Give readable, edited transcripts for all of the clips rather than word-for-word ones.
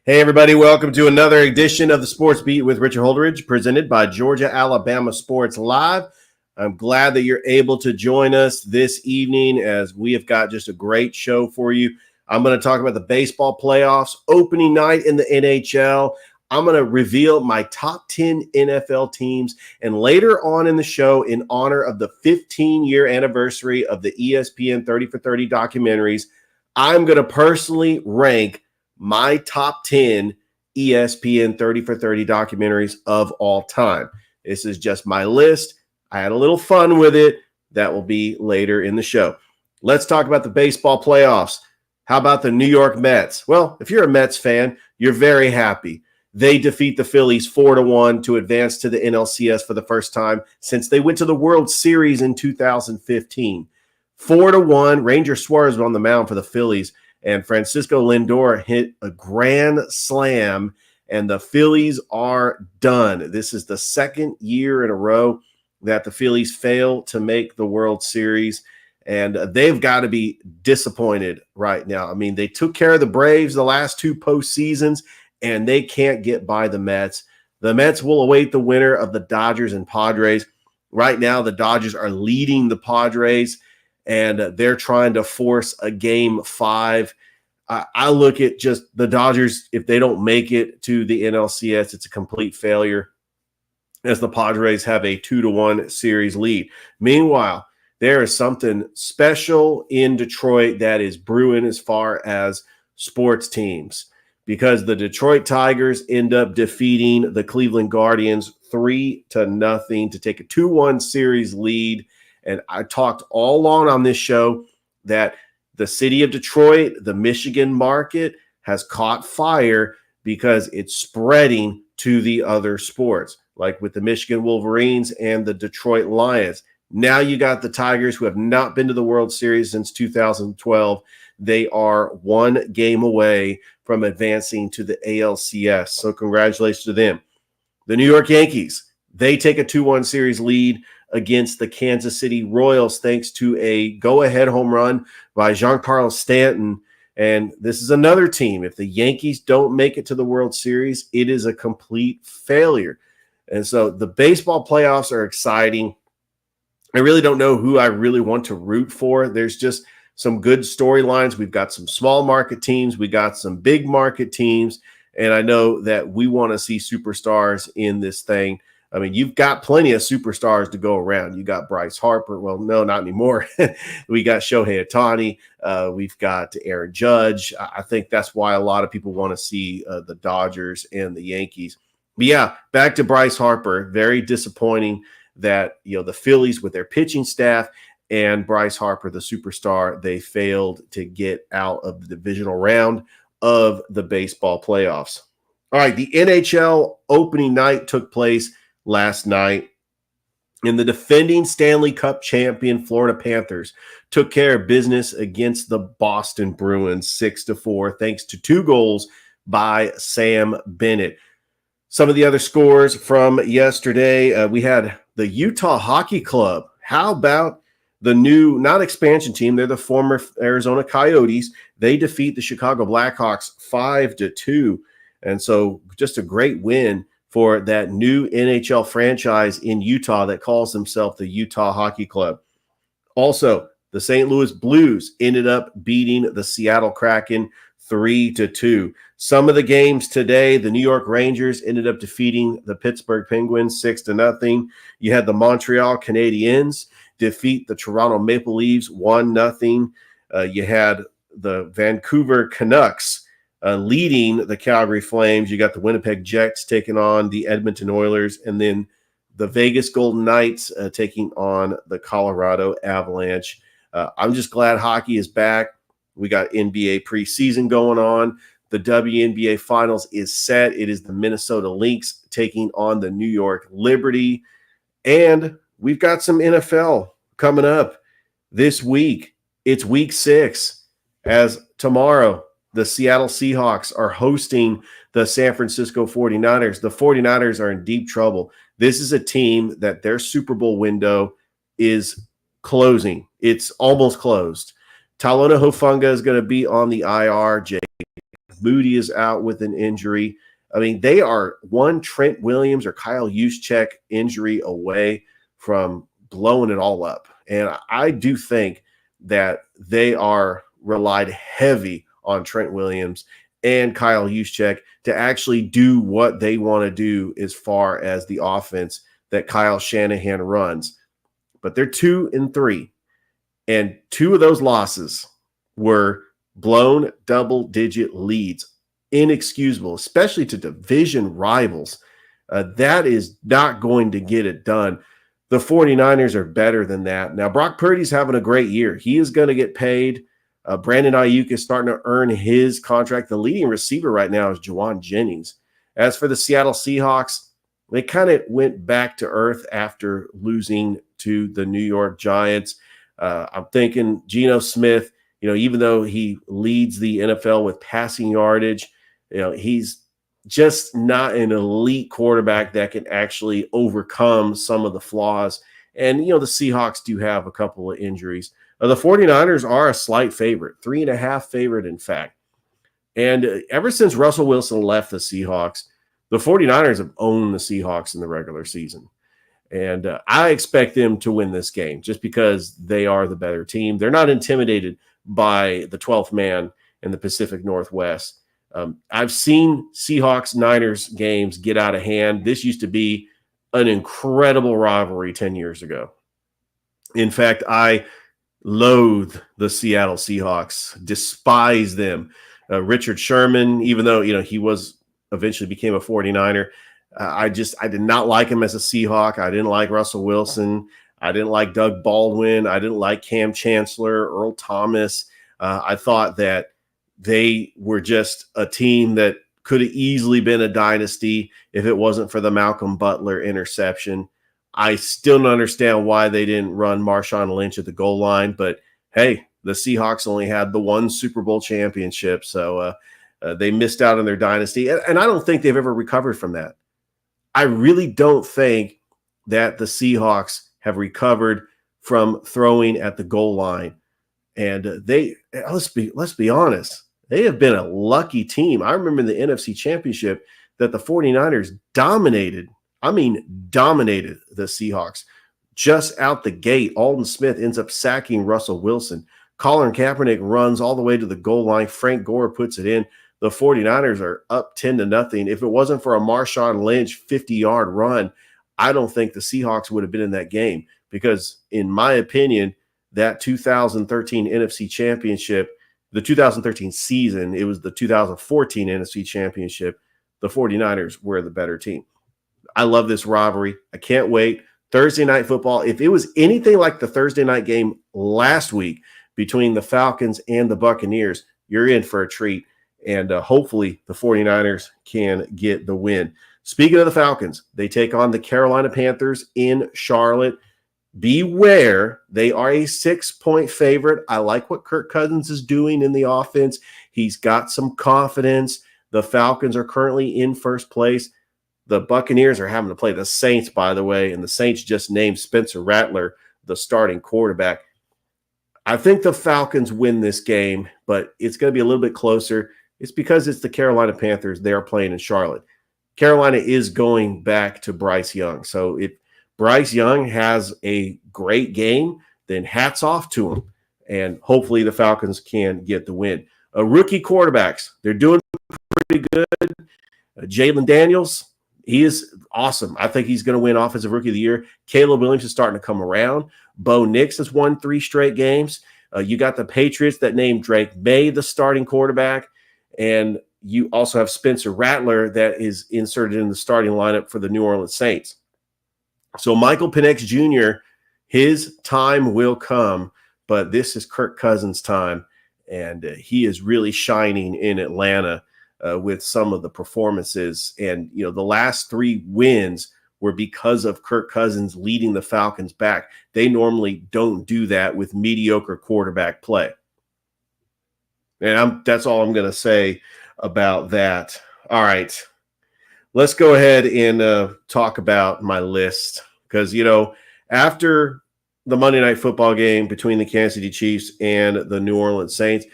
Hey, everybody, welcome to another edition of the Sports Beat with Richard Holdridge, presented by Georgia Alabama Sports Live. I'm glad that you're able to join us this evening as we have got just a great show for you. I'm going to talk about the baseball playoffs, opening night in the NHL. I'm going to reveal my top 10 NFL teams. And later on in the show, in honor of the 15-year anniversary of the ESPN 30 for 30 documentaries, I'm going to personally rank my top 10 ESPN 30 for 30 documentaries of all time. This is just my list. I had a little fun with it. That will be later in the show. Let's talk about the baseball playoffs. How about the New York Mets? Well, if you're a Mets fan, you're very happy. They defeat the Phillies 4-1 to advance to the NLCS for the first time since they went to the World Series in 2015. 4-1. Ranger Suarez was on the mound for the Phillies, and Francisco Lindor hit a grand slam, and the Phillies are done. This is the second year in a row that the Phillies fail to make the World Series, and they've got to be disappointed right now. I mean, they took care of the Braves the last two postseasons, and they can't get by the Mets. The Mets will await the winner of the Dodgers and Padres. Right now, the Dodgers are leading the Padres, and they're trying to force a game 5. I look at just the Dodgers. If they don't make it to the NLCS, it's a complete failure, as the Padres have a 2-1 series lead. Meanwhile, there is something special in Detroit that is brewing as far as sports teams, because the Detroit Tigers end up defeating the Cleveland Guardians 3-0 to take a 2-1 series lead. And I talked all along on this show that the city of Detroit, the Michigan market, has caught fire because it's spreading to the other sports, like with the Michigan Wolverines and the Detroit Lions. Now you got the Tigers, who have not been to the World Series since 2012. They are one game away from advancing to the ALCS. So congratulations to them. The New York Yankees, they take a 2-1 series lead against the Kansas City Royals thanks to a go-ahead home run by Giancarlo Stanton. And this is another team. If the Yankees don't make it to the World Series, it is a complete failure. And so the baseball playoffs are exciting. I really don't know who I really want to root for. There's just some good storylines. We've got some small market teams. We got some big market teams. And I know that we want to see superstars in this thing. I mean, you've got plenty of superstars to go around. You got Bryce Harper. Well, no, not anymore. We got Shohei Ohtani. We've got Aaron Judge. I think that's why a lot of people want to see the Dodgers and the Yankees. But yeah, back to Bryce Harper. Very disappointing that, the Phillies with their pitching staff and Bryce Harper, the superstar, they failed to get out of the divisional round of the baseball playoffs. All right, the NHL opening night took place last night, and the defending Stanley Cup champion Florida Panthers took care of business against the Boston Bruins 6-4, thanks to 2 goals by Sam Bennett. Some of the other scores from yesterday, we had the Utah Hockey Club. How about the new, not expansion team, they're the former Arizona Coyotes. They defeat the Chicago Blackhawks 5-2. And so just a great win for that new NHL franchise in Utah that calls themselves the Utah Hockey Club. Also, the St. Louis Blues ended up beating the Seattle Kraken 3-2. Some of the games today, the New York Rangers ended up defeating the Pittsburgh Penguins 6-0. You had the Montreal Canadiens defeat the Toronto Maple Leafs 1-0. You had the Vancouver Canucks leading the Calgary Flames. You got the Winnipeg Jets taking on the Edmonton Oilers, and then the Vegas Golden Knights taking on the Colorado Avalanche. I'm just glad hockey is back. We got NBA preseason going on. The WNBA Finals is set. It is the Minnesota Lynx taking on the New York Liberty. And we've got some NFL coming up this week. It's week 6, as tomorrow the Seattle Seahawks are hosting the San Francisco 49ers. The 49ers are in deep trouble. This is a team that their Super Bowl window is closing. It's almost closed. Talona Hufanga is going to be on the IR. Jake Moody is out with an injury. I mean, they are one Trent Williams or Kyle Juszczyk injury away from blowing it all up. And I do think that they are relied heavy on Trent Williams and Kyle Juszczyk to actually do what they want to do as far as the offense that Kyle Shanahan runs. But they're 2-3, and 2 of those losses were blown double-digit leads. Inexcusable, especially to division rivals. That is not going to get it done. The 49ers are better than that. Now, Brock Purdy's having a great year. He is going to get paid. Brandon Ayuk is starting to earn his contract. The leading receiver right now is Juwan Jennings. As for the Seattle Seahawks, they kind of went back to earth after losing to the New York Giants. I'm thinking Geno Smith, even though he leads the NFL with passing yardage, he's just not an elite quarterback that can actually overcome some of the flaws. And, the Seahawks do have a couple of injuries. The 49ers are a slight favorite, 3.5 favorite, in fact. And ever since Russell Wilson left the Seahawks, the 49ers have owned the Seahawks in the regular season. And I expect them to win this game just because they are the better team. They're not intimidated by the 12th man in the Pacific Northwest. I've seen Seahawks-Niners games get out of hand. This used to be an incredible rivalry 10 years ago. In fact, I loathe the Seattle Seahawks, despise them. Richard Sherman, even though, he eventually became a 49er, I did not like him as a Seahawk. I didn't like Russell Wilson. I didn't like Doug Baldwin. I didn't like Cam Chancellor, Earl Thomas. I thought that they were just a team that could have easily been a dynasty if it wasn't for the Malcolm Butler interception. I still don't understand why they didn't run Marshawn Lynch at the goal line, but hey, the Seahawks only had the one Super Bowl championship, so they missed out on their dynasty, and I don't think they've ever recovered from that. I really don't think that the Seahawks have recovered from throwing at the goal line. And let's be honest, they have been a lucky team. I remember in the NFC Championship that the 49ers dominated the Seahawks. Just out the gate, Alden Smith ends up sacking Russell Wilson. Colin Kaepernick runs all the way to the goal line. Frank Gore puts it in. The 49ers are up 10-0. If it wasn't for a Marshawn Lynch 50-yard run, I don't think the Seahawks would have been in that game because, in my opinion, that 2013 NFC Championship, the 2013 season, it was the 2014 NFC Championship. The 49ers were the better team. I love this rivalry. I can't wait. Thursday Night Football. If it was anything like the Thursday night game last week between the Falcons and the Buccaneers, you're in for a treat. And hopefully the 49ers can get the win. Speaking of the Falcons, they take on the Carolina Panthers in Charlotte. Beware, they are a 6-point favorite. I like what Kirk Cousins is doing in the offense. He's got some confidence. The Falcons are currently in first place. The Buccaneers are having to play the Saints, by the way, and the Saints just named Spencer Rattler the starting quarterback. I think the Falcons win this game, but it's going to be a little bit closer. It's because it's the Carolina Panthers. They are playing in Charlotte. Carolina is going back to Bryce Young. So if Bryce Young has a great game, then hats off to him. And hopefully the Falcons can get the win. Rookie quarterbacks, they're doing pretty good. Jalen Daniels, he is awesome. I think he's going to win Offensive Rookie of the Year. Caleb Williams is starting to come around. Bo Nix has won 3 straight games. You got the Patriots that named Drake May the starting quarterback. And you also have Spencer Rattler that is inserted in the starting lineup for the New Orleans Saints. So Michael Penix Jr., his time will come, but this is Kirk Cousins' time, and he is really shining in Atlanta with some of the performances. And, the last 3 wins were because of Kirk Cousins leading the Falcons back. They normally don't do that with mediocre quarterback play. And that's all I'm going to say about that. All right. Let's go ahead and talk about my list because, after the Monday Night Football game between the Kansas City Chiefs and the New Orleans Saints,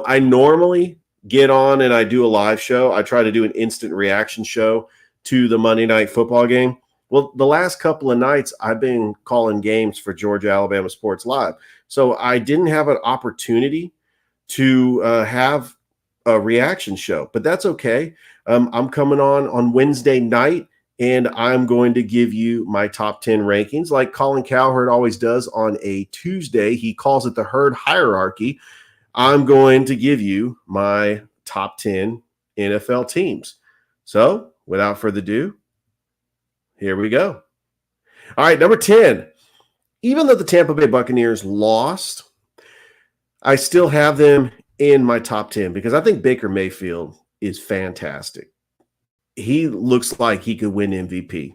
I normally get on and I do a live show, I try to do an instant reaction show to the Monday Night Football game. Well, the last couple of nights, I've been calling games for Georgia Alabama Sports Live. So I didn't have an opportunity to have a reaction show, but that's okay. I'm coming on Wednesday night, and I'm going to give you my top 10 rankings like Colin Cowherd always does on a Tuesday. He calls it the herd hierarchy. I'm going to give you my top 10 NFL teams. So without further ado, here we go. All right, number 10. Even though the Tampa Bay Buccaneers lost, I still have them in my top 10 because I think Baker Mayfield is fantastic. He looks like he could win MVP.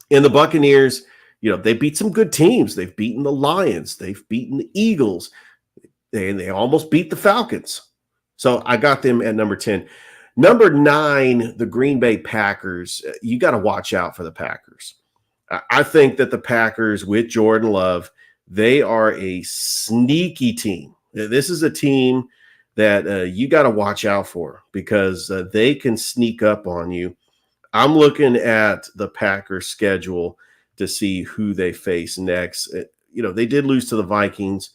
And the Buccaneers, they beat some good teams. They've beaten the Lions. They've beaten the Eagles. They almost beat the Falcons. So I got them at number 10. Number 9, the Green Bay Packers. You got to watch out for the Packers. I think that the Packers with Jordan Love, they are a sneaky team. This is a team that you got to watch out for because they can sneak up on you. I'm looking at the Packers schedule to see who they face next. They did lose to the Vikings,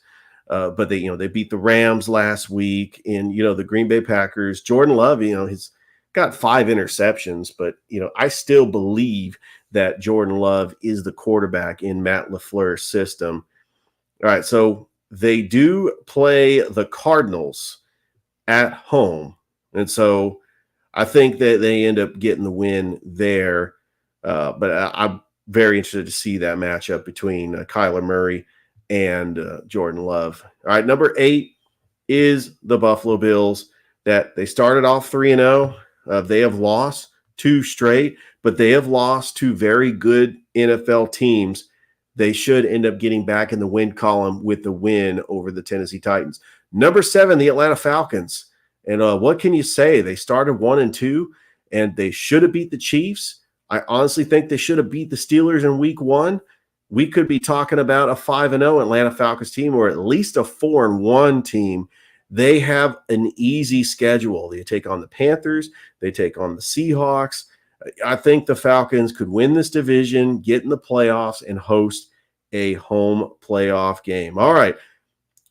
but they beat the Rams last week. And, the Green Bay Packers, Jordan Love, he's got 5 interceptions, but, I still believe that Jordan Love is the quarterback in Matt LaFleur's system. All right, so they do play the Cardinals at home. And so I think that they end up getting the win there. But I'm very interested to see that matchup between Kyler Murray and Jordan Love. All right, number 8 is the Buffalo Bills. That they started off 3-0. They have lost 2 straight, but they have lost to very good NFL teams. They should end up getting back in the win column with the win over the Tennessee Titans. Number 7, the Atlanta Falcons. And what can you say? They started 1-2, and they should have beat the Chiefs. I honestly think they should have beat the Steelers in week 1. We could be talking about a 5-0 Atlanta Falcons team or at least a 4-1 team. They have an easy schedule. They take on the Panthers. They take on the Seahawks. I think the Falcons could win this division, get in the playoffs, and host a home playoff game. All right.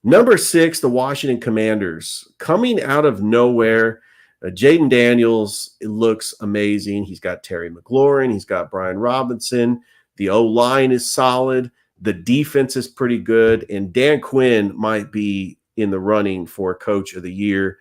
Number 6, the Washington Commanders. Coming out of nowhere, Jaden Daniels looks amazing. He's got Terry McLaurin. He's got Brian Robinson. The O-line is solid. The defense is pretty good. And Dan Quinn might be in the running for Coach of the Year.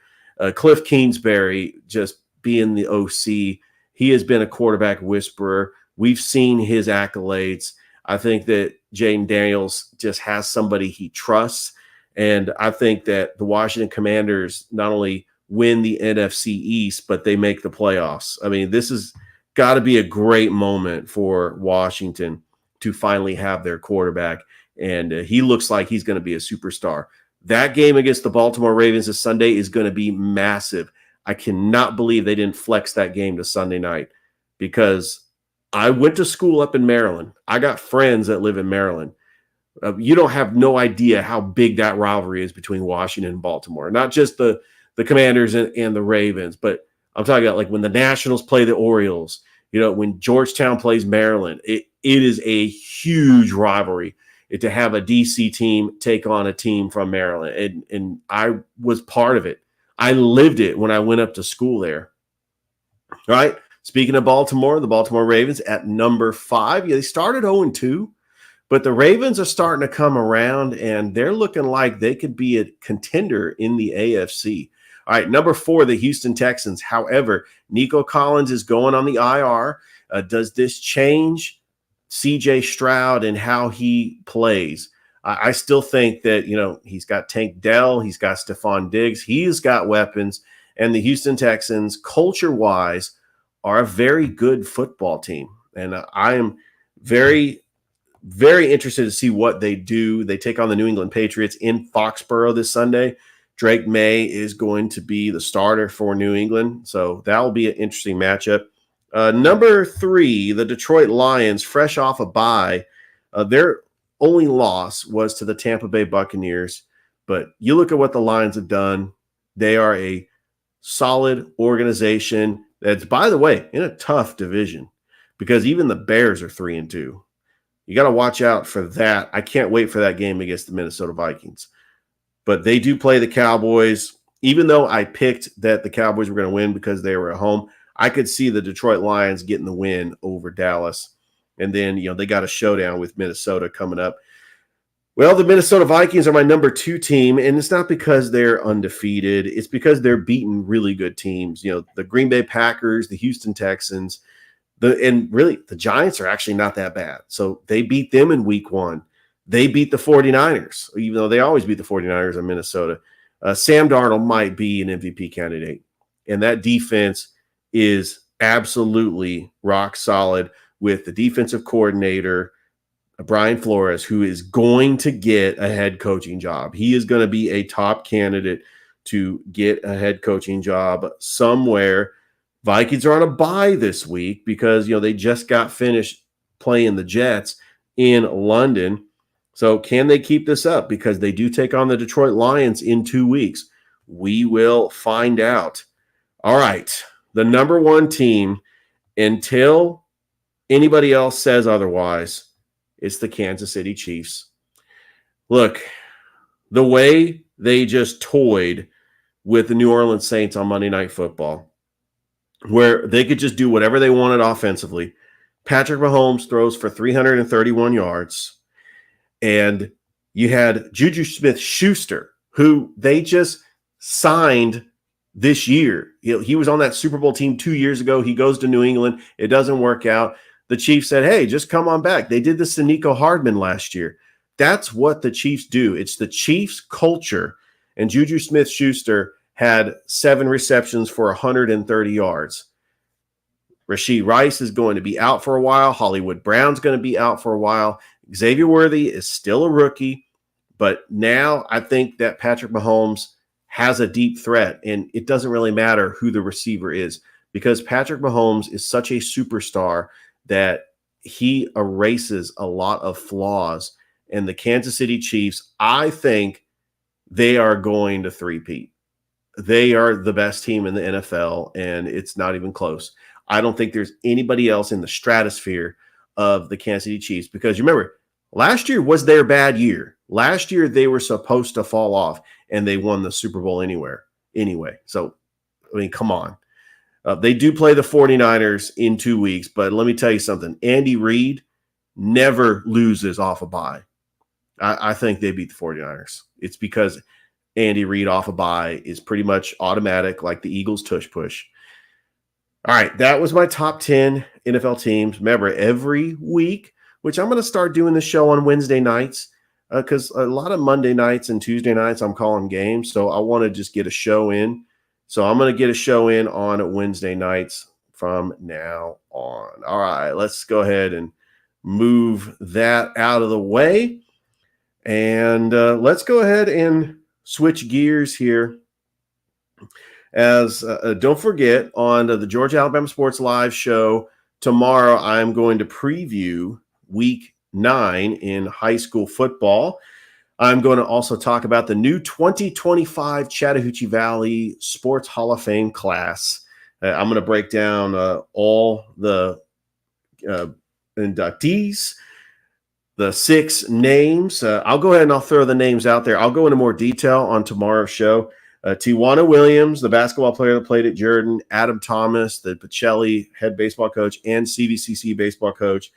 Cliff Kingsbury just being the OC. He has been a quarterback whisperer. We've seen his accolades. I think that Jaden Daniels just has somebody he trusts. And I think that the Washington Commanders not only win the NFC East, but they make the playoffs. I mean, this has got to be a great moment for Washington to finally have their quarterback. And he looks like he's going to be a superstar. That game against the Baltimore Ravens this Sunday is going to be massive. I cannot believe they didn't flex that game to Sunday night because I went to school up in Maryland. I got friends that live in Maryland. You don't have no idea how big that rivalry is between Washington and Baltimore. Not just the Commanders and the Ravens, but I'm talking about like when the Nationals play the Orioles, when Georgetown plays Maryland, it is a huge rivalry to have a DC team take on a team from Maryland. And I was part of it. I lived it when I went up to school there. All right. Speaking of Baltimore, the Baltimore Ravens at number 5. Yeah, they started 0-2, but the Ravens are starting to come around, and they're looking like they could be a contender in the AFC. All right, number 4, the Houston Texans. However, Nico Collins is going on the IR. Does this change C.J. Stroud and how he plays? I still think that, he's got Tank Dell. He's got Stephon Diggs. He's got weapons. And the Houston Texans, culture-wise, are a very good football team. And I am very, very interested to see what they do. They take on the New England Patriots in Foxborough this Sunday. Drake May is going to be the starter for New England. So that will be an interesting matchup. Number 3, the Detroit Lions, fresh off a bye. Their only loss was to the Tampa Bay Buccaneers. But you look at what the Lions have done. They are a solid organization that's, by the way, in a tough division because even the Bears are 3-2. You got to watch out for that. I can't wait for that game against the Minnesota Vikings. But they do play the Cowboys. Even though I picked that the Cowboys were going to win because they were at home, I could see the Detroit Lions getting the win over Dallas. And then, they got a showdown with Minnesota coming up. Well, the Minnesota Vikings are my number 2 team, and it's not because they're undefeated. It's because they're beating really good teams. The Green Bay Packers, the Houston Texans, and really the Giants are actually not that bad. So they beat them in week 1. They beat the 49ers, even though they always beat the 49ers in Minnesota. Sam Darnold might be an MVP candidate, and that defense is absolutely rock solid with the defensive coordinator, Brian Flores, who is going to get a head coaching job. He is going to be a top candidate to get a head coaching job somewhere. Vikings are on a bye this week because, they just got finished playing the Jets in London. So can they keep this up? Because they do take on the Detroit Lions in 2 weeks. We will find out. All right. The number 1 team, until anybody else says otherwise, it's the Kansas City Chiefs. Look, the way they just toyed with the New Orleans Saints on Monday Night Football, where they could just do whatever they wanted offensively. Patrick Mahomes throws for 331 yards. And you had Juju Smith-Schuster, who they just signed this year. He was on that Super Bowl team 2 years ago. He goes to New England. It doesn't work out. The Chiefs said, hey, just come on back. They did this to Nico Hardman last year. That's what the Chiefs do. It's the Chiefs culture. And Juju Smith-Schuster had 7 receptions for 130 yards. Rashee Rice is going to be out for a while. Hollywood Brown's going to be out for a while. Xavier Worthy is still a rookie. But now I think that Patrick Mahomes has a deep threat. And it doesn't really matter who the receiver is because Patrick Mahomes is such a superstar that he erases a lot of flaws. And the Kansas City Chiefs, I think they are going to three-peat. They are the best team in the NFL, and it's not even close. I don't think there's anybody else in the stratosphere of the Kansas City Chiefs because you remember, last year was their bad year. Last year they were supposed to fall off, and they won the Super Bowl anyway. So, come on. They do play the 49ers in 2 weeks, but let me tell you something. Andy Reid never loses off a bye. I think they beat the 49ers. It's because Andy Reid off a bye is pretty much automatic, like the Eagles tush push. All right, that was my top 10 NFL teams. Remember, every week, which I'm going to start doing the show on Wednesday nights because a lot of Monday nights and Tuesday nights I'm calling games, so I want to just get a show in. So I'm going to get a show in on Wednesday nights from now on. All right, let's go ahead and move that out of the way. And let's go ahead and switch gears here. As don't forget, on the Georgia Alabama Sports Live show tomorrow, I'm going to preview Week 9 in high school football. I'm going to also talk about the new 2025 Chattahoochee Valley Sports Hall of Fame class. I'm going to break down all the inductees, the 6 names. I'll go ahead and I'll throw the names out there. I'll go into more detail on tomorrow's show. Tijuana Williams, the basketball player that played at Jordan, Adam Thomas, the Pacelli head baseball coach and CVCC baseball coach,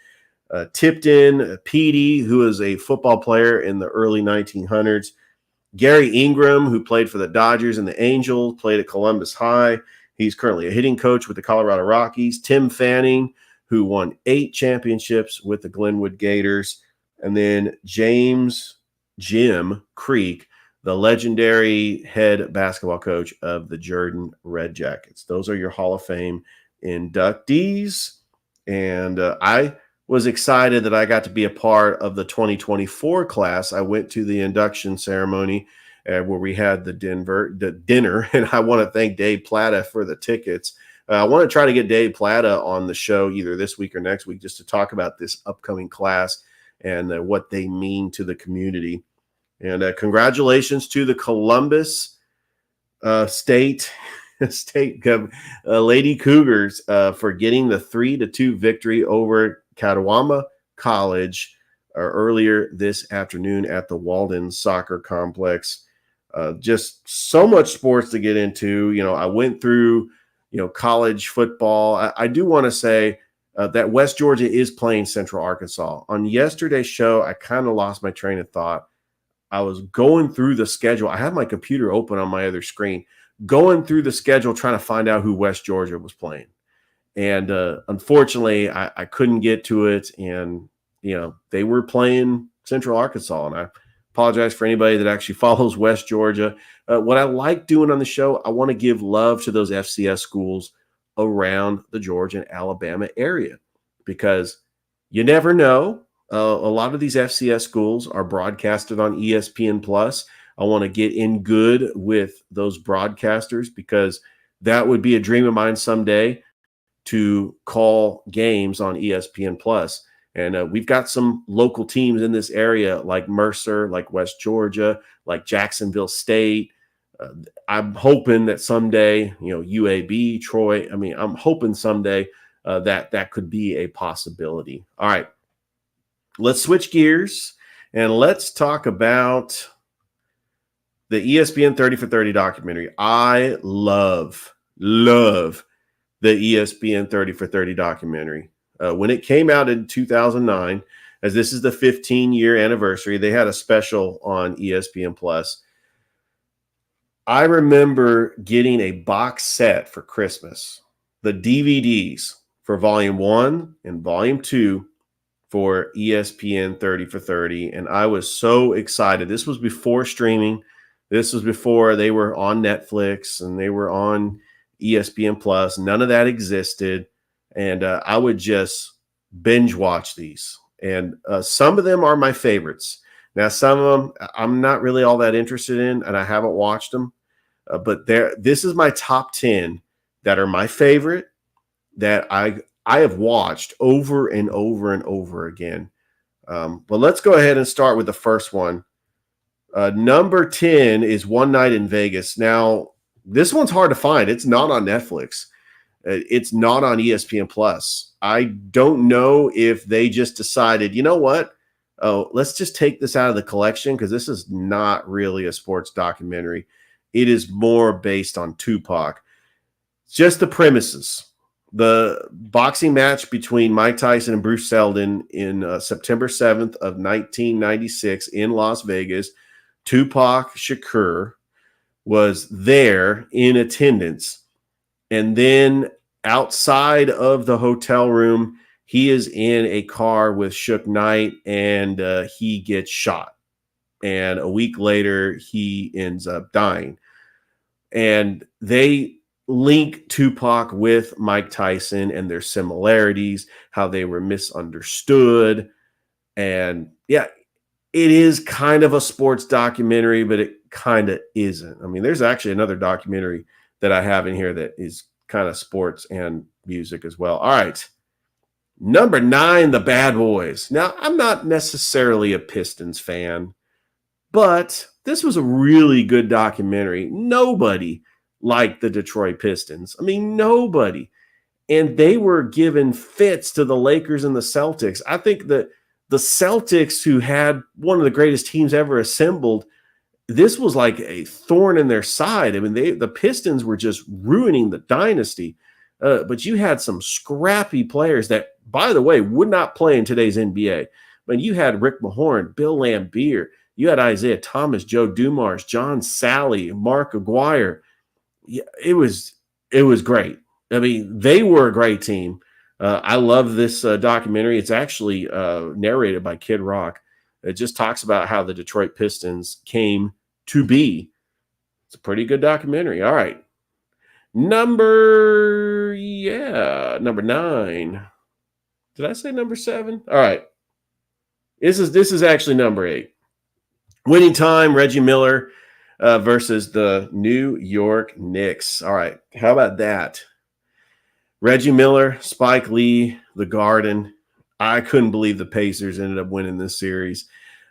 Tipton Petey, who is a football player in the early 1900s, Gary Ingram, who played for the Dodgers and the Angels, played at Columbus High. He's currently a hitting coach with the Colorado Rockies. Tim Fanning, who won 8 championships with the Glenwood Gators. And then James Jim Creek, the legendary head basketball coach of the Jordan Red Jackets. Those are your Hall of Fame inductees. And I was excited that I got to be a part of the 2024 class. I went to the induction ceremony where we had the dinner, and I want to thank Dave Plata for the tickets. I want to try to get Dave Plata on the show either this week or next week just to talk about this upcoming class and what they mean to the community. And congratulations to the Columbus State State Lady Cougars for getting the 3-2 victory over Catawba College earlier this afternoon at the Walden Soccer Complex. Just so much sports to get into. I went through, college football. I do want to say that West Georgia is playing Central Arkansas. On yesterday's show, I kind of lost my train of thought. I was going through the schedule. I had my computer open on my other screen, going through the schedule, trying to find out who West Georgia was playing. And unfortunately, I couldn't get to it. And, they were playing Central Arkansas. And I apologize for anybody that actually follows West Georgia. What I like doing on the show, I want to give love to those FCS schools around the Georgia and Alabama area, because you never know. A lot of these FCS schools are broadcasted on ESPN Plus. I want to get in good with those broadcasters, because that would be a dream of mine someday, to call games on ESPN Plus. And we've got some local teams in this area like Mercer, like West Georgia, like Jacksonville State. I'm hoping that someday, UAB, Troy, I'm hoping someday that could be a possibility. All right, let's switch gears and let's talk about the ESPN 30 for 30 documentary. I love the ESPN 30 for 30 documentary. When it came out in 2009, as this is the 15-year anniversary, they had a special on ESPN Plus. I remember getting a box set for Christmas, the DVDs for Volume 1 and Volume 2 for ESPN 30 for 30, and I was so excited. This was before streaming. This was before they were on Netflix and they were on ESPN Plus. None of that existed, and I would just binge watch these. And some of them are my favorites. Now, some of them I'm not really all that interested in, and I haven't watched them. But this is my top 10 that are my favorite, that I have watched over and over and over again. But let's go ahead and start with the first one. Number 10 is One Night in Vegas. Now, this one's hard to find. It's not on Netflix. It's not on ESPN Plus. I don't know if they just decided, you know what? Oh, let's just take this out of the collection, because this is not really a sports documentary. It is more based on Tupac. Just the premises. The boxing match between Mike Tyson and Bruce Seldon in September 7th of 1996 in Las Vegas. Tupac Shakur was there in attendance. And then outside of the hotel room, he is in a car with Suge Knight, and he gets shot. And a week later, he ends up dying. And they link Tupac with Mike Tyson and their similarities, how they were misunderstood. And yeah, it is kind of a sports documentary, but it kind of isn't. There's actually another documentary that I have in here that is kind of sports and music as well. All right. Number 9, The Bad Boys. Now, I'm not necessarily a Pistons fan, but this was a really good documentary. Nobody liked the Detroit Pistons. Nobody. And they were giving fits to the Lakers and the Celtics. I think that the Celtics, who had one of the greatest teams ever assembled, this was like a thorn in their side. The Pistons were just ruining the dynasty. But you had some scrappy players that, by the way, would not play in today's NBA. You had Rick Mahorn, Bill Laimbeer. You had Isaiah Thomas, Joe Dumars, John Sally, Mark Aguirre. Yeah, it was great. They were a great team. I love this documentary. It's actually narrated by Kid Rock. It just talks about how the Detroit Pistons came to be. It's a pretty good documentary. All right. Number 9. Did I say number 7? All right. This is actually number 8. Winning Time, Reggie Miller versus the New York Knicks. All right. How about that? Reggie Miller, Spike Lee, The Garden. I couldn't believe the Pacers ended up winning this series.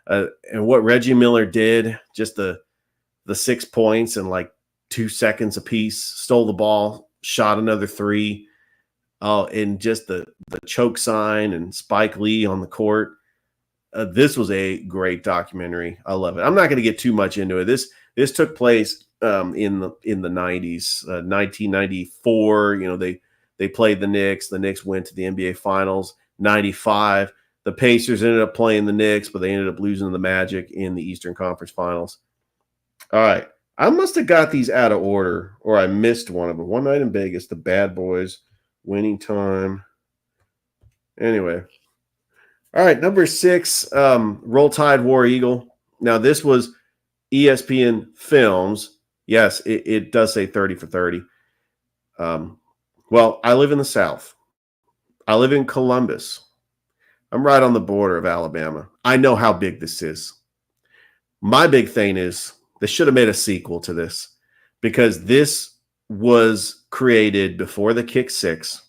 And what Reggie Miller did, just the 6 points and like 2 seconds apiece, stole the ball, shot another 3. Oh, and just the choke sign and Spike Lee on the court. This was a great documentary. I love it. I'm not going to get too much into it. This took place in the 90s, 1994. They played the Knicks. The Knicks went to the NBA Finals. 95. The Pacers ended up playing the Knicks, but they ended up losing to the Magic in the Eastern Conference Finals. All right. I must have got these out of order, or I missed one of them. One Night in Vegas, the Bad Boys, Winning Time. Anyway. All right, number 6, Roll Tide, War Eagle. Now, this was ESPN Films. Yes, it does say 30 for 30. Well, I live in the South. I live in Columbus. I'm right on the border of Alabama. I know how big this is. My big thing is they should have made a sequel to this because this was created before the Kick Six.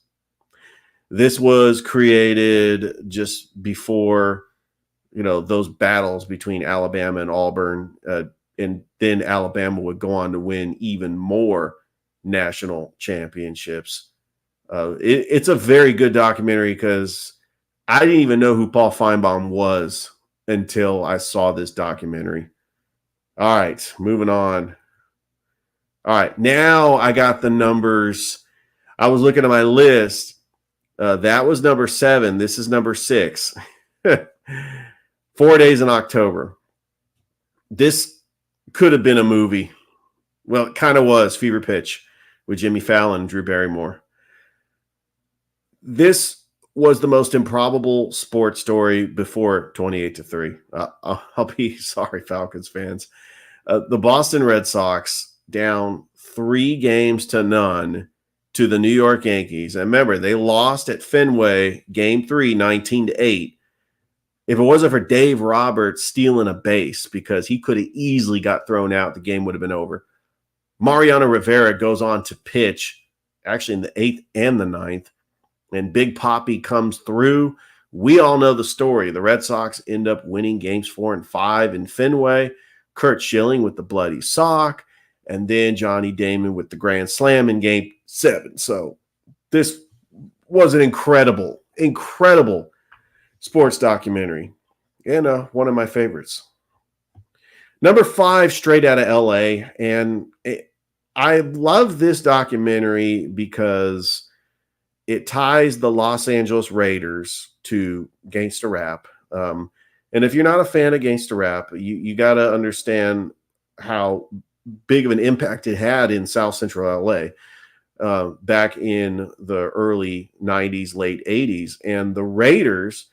This was created just before, those battles between Alabama and Auburn. And then Alabama would go on to win even more national championships. It's a very good documentary because I didn't even know who Paul Feinbaum was until I saw this documentary. All right, moving on. All right, now I got the numbers. I was looking at my list. That was number 7. This is number 6. 4 Days in October. This could have been a movie. Well, it kind of was. Fever Pitch with Jimmy Fallon and Drew Barrymore. This was the most improbable sports story before 28-3. I'll be sorry, Falcons fans. The Boston Red Sox down 3-0 to the New York Yankees. And remember, they lost at Fenway Game 3, 19-8. If it wasn't for Dave Roberts stealing a base because he could have easily got thrown out, the game would have been over. Mariano Rivera goes on to pitch, actually in the 8th and the 9th, and Big Papi comes through. We all know the story. The Red Sox end up winning games 4 and 5 in Fenway. Curt Schilling with the bloody sock, and then Johnny Damon with the grand slam in Game 7. So this was an incredible sports documentary and one of my favorites. Number 5, Straight Outta LA. And I love this documentary because it ties the Los Angeles Raiders to gangsta rap. And if you're not a fan of gangsta rap, you got to understand how big of an impact it had in South Central LA back in the early 90s, late 80s. And the Raiders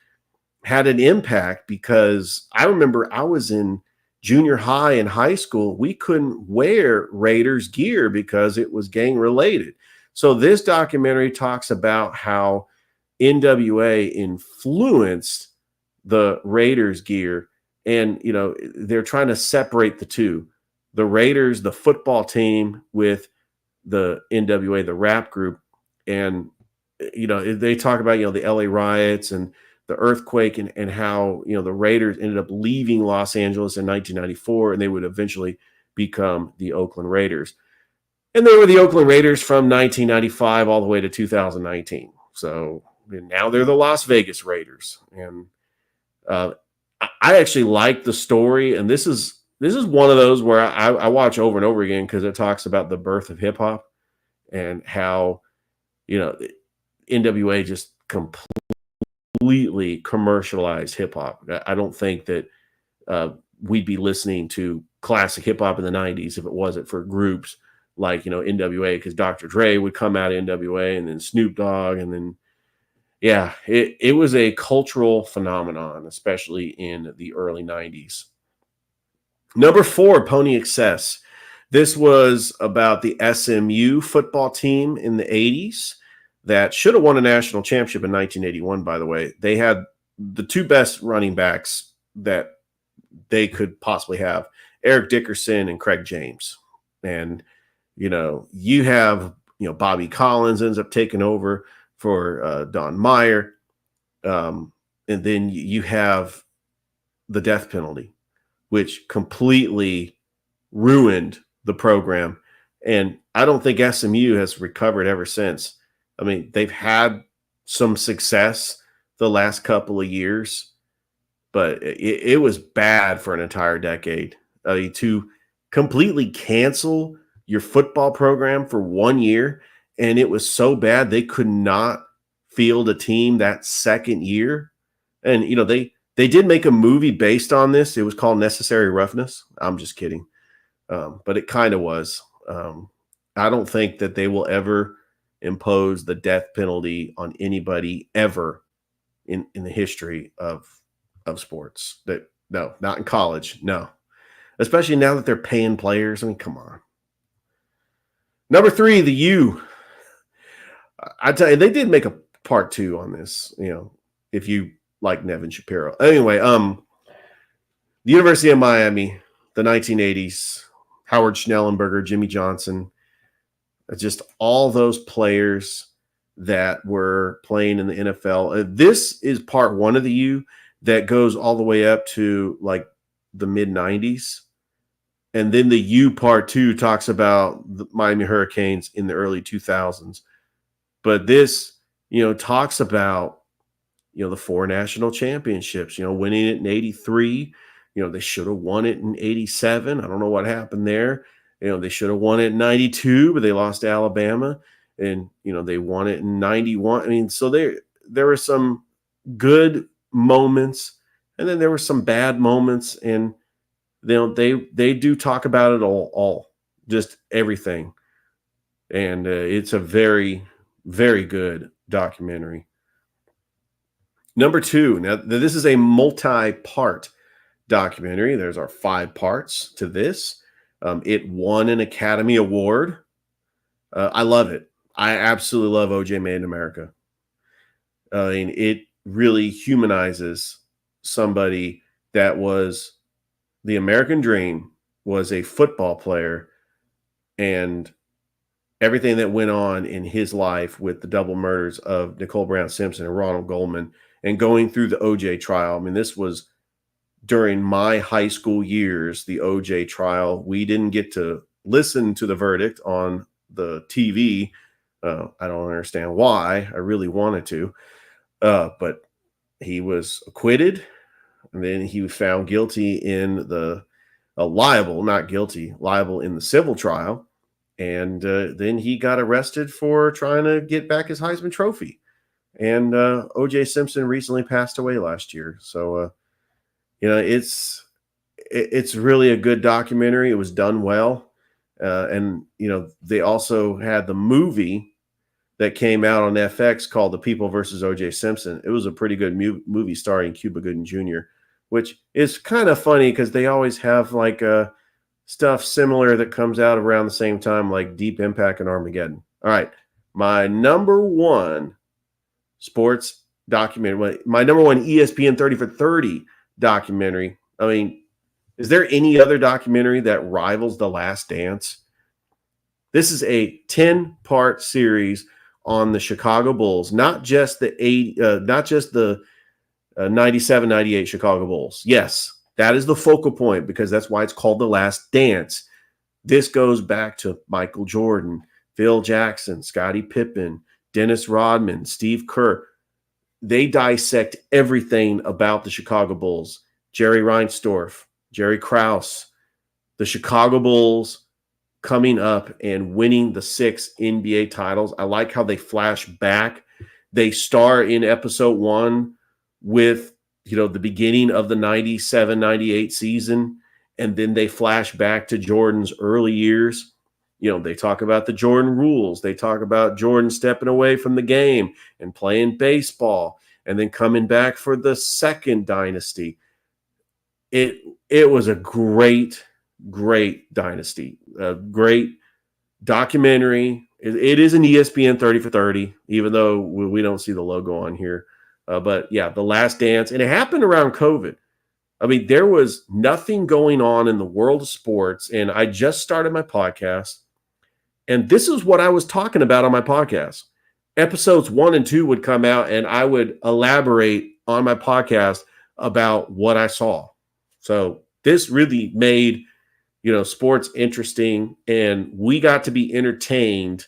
had an impact because I remember I was in junior high and high school. We couldn't wear Raiders gear because it was gang related. So this documentary talks about how NWA influenced the Raiders gear. And, they're trying to separate the two. The Raiders, the football team, with the NWA, the rap group. And, they talk about, the LA riots and the earthquake and how, the Raiders ended up leaving Los Angeles in 1994, and they would eventually become the Oakland Raiders. And they were the Oakland Raiders from 1995 all the way to 2019. So now they're the Las Vegas Raiders. And I actually like the story. And this is one of those where I watch over and over again because it talks about the birth of hip hop and how, NWA just completely commercialized hip hop. I don't think that we'd be listening to classic hip hop in the 90s if it wasn't for groups like, NWA, because Dr. Dre would come out of NWA and then Snoop Dogg. And then, yeah, it was a cultural phenomenon, especially in the early 90s. Number 4, Pony Excess. This was about the SMU football team in the 80s that should have won a national championship in 1981, by the way. They had the 2 best running backs that they could possibly have, Eric Dickerson and Craig James. And, you have, Bobby Collins ends up taking over for Don Meyer. And then you have the death penalty, which completely ruined the program. And I don't think SMU has recovered ever since. I mean, they've had some success the last couple of years, but it was bad for an entire decade. To completely cancel your football program for 1 year, and it was so bad they could not field a team that second year. And they did make a movie based on this. It was called Necessary Roughness. I'm just kidding, but it kind of was. I don't think that they will ever impose the death penalty on anybody ever in the history of sports. That no, not in college, no. Especially now that they're paying players. I mean, come on. Number 3, the U. I tell you, they did make a part 2 on this. If you like Nevin Shapiro. Anyway, the University of Miami, the 1980s, Howard Schnellenberger, Jimmy Johnson, just all those players that were playing in the NFL. This is part 1 of the U that goes all the way up to like the mid-90s. And then the U part 2 talks about the Miami Hurricanes in the early 2000s. But this, talks about, the 4 national championships, winning it in 83. They should have won it in 87. I don't know what happened there. They should have won it in 92, but they lost to Alabama. And, they won it in 91. I mean, so there were some good moments, and then there were some bad moments. And, they do talk about it all, just everything. And it's a very, very good documentary. Number 2, now this is a multi-part documentary. There's our 5 parts to this. It won an Academy Award. I love it. I absolutely love O.J. Made in America. I mean, it really humanizes somebody that was the American dream, was a football player, and everything that went on in his life with the double murders of Nicole Brown Simpson and Ronald Goldman, and going through the OJ trial. I mean, this was during my high school years, the OJ trial. We didn't get to listen to the verdict on the TV. I don't understand why. I really wanted to. But he was acquitted, and then he was found guilty in the liable in the civil trial. And then he got arrested for trying to get back his Heisman Trophy. And O.J. Simpson recently passed away last year. So, it's really a good documentary. It was done well. And, they also had the movie that came out on FX called The People versus O.J. Simpson. It was a pretty good movie starring Cuba Gooding Jr., which is kind of funny because they always have like stuff similar that comes out around the same time, like Deep Impact and Armageddon. All right. My number 1 sports documentary, my number 1 ESPN 30 for 30 documentary. I mean, is there any other documentary that rivals The Last Dance? This is a 10-part series on the Chicago Bulls, not just the 97-98 Chicago Bulls. Yes, that is the focal point because that's why it's called The Last Dance. This goes back to Michael Jordan, Phil Jackson, Scottie Pippen, Dennis Rodman, Steve Kerr. They dissect everything about the Chicago Bulls. Jerry Reinsdorf, Jerry Krause, the Chicago Bulls coming up and winning the 6 NBA titles. I like how they flash back. They start in episode 1 with, the beginning of the 97-98 season, and then they flash back to Jordan's early years. They talk about the Jordan rules. They talk about Jordan stepping away from the game and playing baseball and then coming back for the second dynasty. It was a great dynasty, a great documentary. It is an ESPN 30 for 30, even though we don't see the logo on here. But yeah, The Last Dance, and it happened around COVID. I mean, there was nothing going on in the world of sports, and I just started my podcast, and this is what I was talking about on my podcast. Episodes 1 and 2 would come out, and I would elaborate on my podcast about what I saw. So this really made sports interesting, and we got to be entertained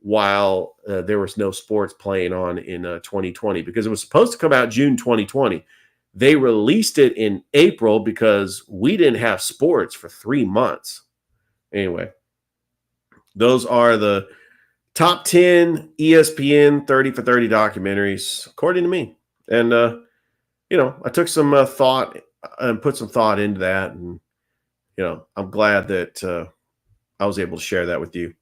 while there was no sports playing on in 2020, because it was supposed to come out June 2020. They released it in April because we didn't have sports for 3 months. Anyway, those are the top 10 ESPN 30 for 30 documentaries, according to me. And, I took some thought and put some thought into that. And, I'm glad that I was able to share that with you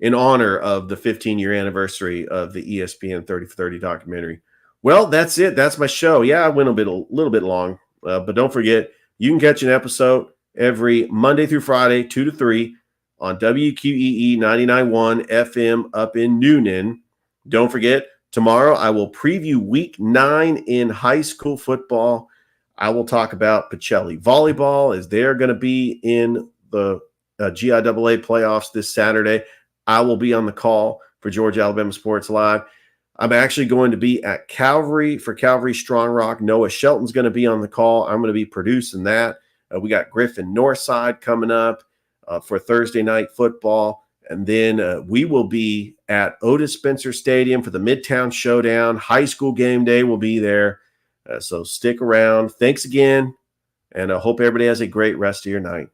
in honor of the 15-year anniversary of the ESPN 30 for 30 documentary. Well, that's it. That's my show. Yeah, I went a little bit long, but don't forget, you can catch an episode every Monday through Friday, 2 to 3 on WQEE 99.1 FM up in Noonan. Don't forget, tomorrow I will preview week 9 in high school football. I will talk about Pacelli volleyball, as they're going to be in the GIAA playoffs this Saturday. I will be on the call for Georgia Alabama Sports Live. I'm actually going to be at Calvary for Calvary Strong Rock. Noah Shelton's going to be on the call. I'm going to be producing that. We got Griffin Northside coming up for Thursday night football. And then we will be at Otis Spencer Stadium for the Midtown Showdown. High school game day will be there. So stick around. Thanks again. And I hope everybody has a great rest of your night.